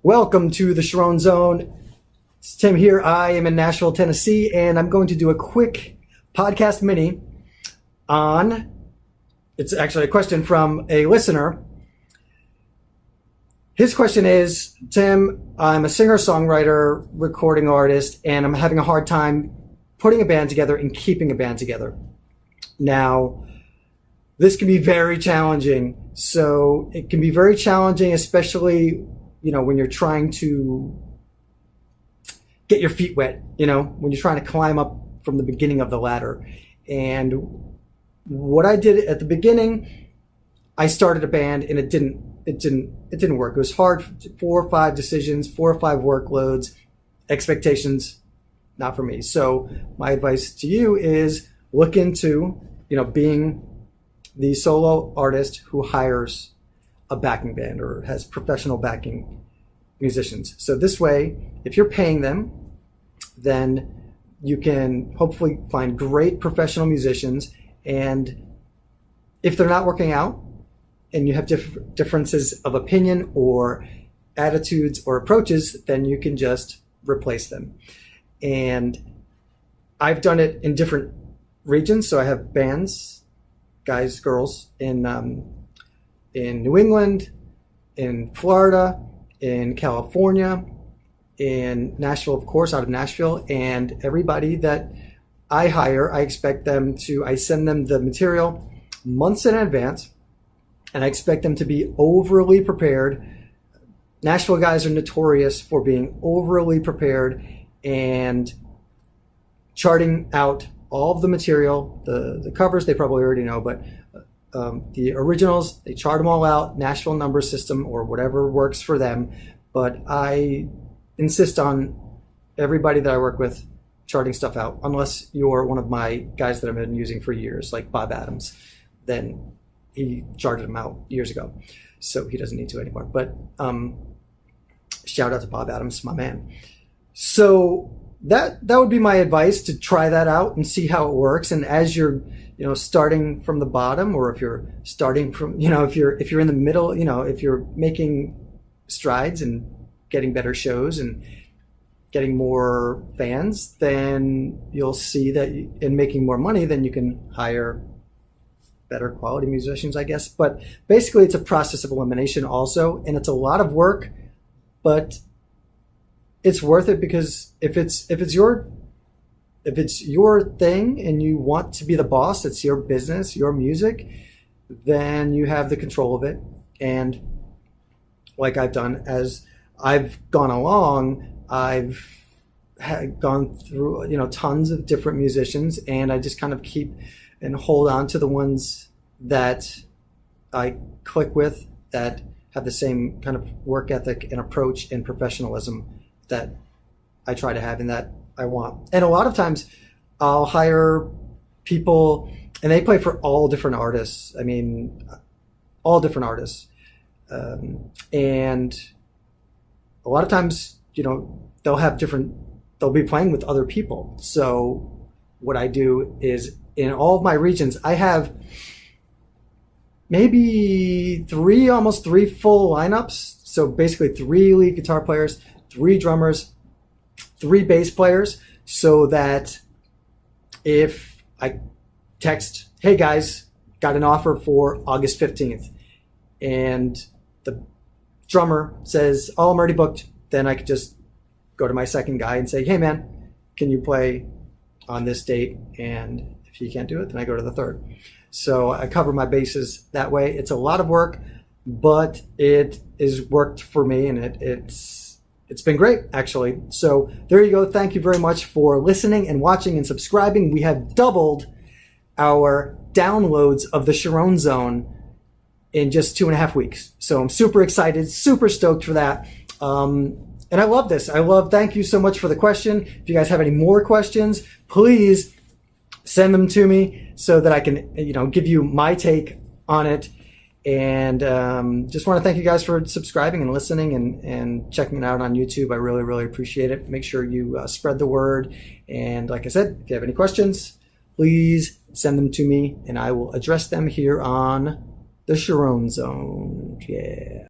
Welcome to the Charron Zone. It's Tim here. I am in Nashville, Tennessee, and I'm going to do a quick podcast mini on, it's actually a question from a listener. His question is, Tim, I'm a singer-songwriter, recording artist, and I'm having a hard time putting a band together and keeping a band together. Now, this can be very challenging. So it can be very challenging, especially when you're trying to get your feet wet, when you're trying to climb up from the beginning of the ladder. And what I did at the beginning, I started a band and it didn't work. It was hard. 4 or 5 decisions, 4 or 5 workloads, expectations, not for me. So my advice to you is look into, being the solo artist who hires a backing band or has professional backing musicians. So this way, if you're paying them, then you can hopefully find great professional musicians. And if they're not working out and you have differences of opinion or attitudes or approaches, then you can just replace them. And I've done it in different regions. So I have bands, guys, girls in New England, in Florida, in California, in Nashville, of course, out of Nashville. And everybody that I hire, I send them the material months in advance, and I expect them to be overly prepared. Nashville guys are notorious for being overly prepared and charting out all of the material, the covers they probably already know, but the originals, they chart them all out, Nashville number system or whatever works for them. But I insist on everybody that I work with charting stuff out, unless you're one of my guys that I've been using for years, like Bob Adams. Then he charted them out years ago, so he doesn't need to anymore. But shout out to Bob Adams, my man. So that would be my advice, to try that out and see how it works. And as you're starting from the bottom, or if you're starting from if you're in the middle, if you're making strides and getting better shows and getting more fans, then you'll see that in making more money, then you can hire better quality musicians, I guess. But basically it's a process of elimination also, and it's a lot of work, but it's worth it, because if it's your thing and you want to be the boss, it's your business, your music, then you have the control of it. And like I've done, as I've gone along, I've gone through tons of different musicians, and I just kind of keep and hold on to the ones that I click with, that have the same kind of work ethic and approach and professionalism that I try to have and that I want. And a lot of times I'll hire people and they play for all different artists. I mean, all different artists. And a lot of times, they'll be playing with other people. So what I do is, in all of my regions, I have maybe almost three full lineups. So basically 3 lead guitar players, 3 drummers, 3 bass players, so that if I text, hey guys, got an offer for August 15th, and the drummer says, oh, I'm already booked, then I could just go to my second guy and say, hey man, can you play on this date? And if he can't do it, then I go to the third. So I cover my bases that way. It's a lot of work, but it has worked for me, and it's been great, actually. So there you go. Thank you very much for listening and watching and subscribing. We have doubled our downloads of the Charron Zone in just 2.5 weeks. So I'm super excited, super stoked for that. And I love this. Thank you so much for the question. If you guys have any more questions, please send them to me so that I can, give you my take on it. And just want to thank you guys for subscribing and listening and checking it out on YouTube. I really, really appreciate it. Make sure you spread the word. And like I said, if you have any questions, please send them to me and I will address them here on the Charron Zone. Yeah.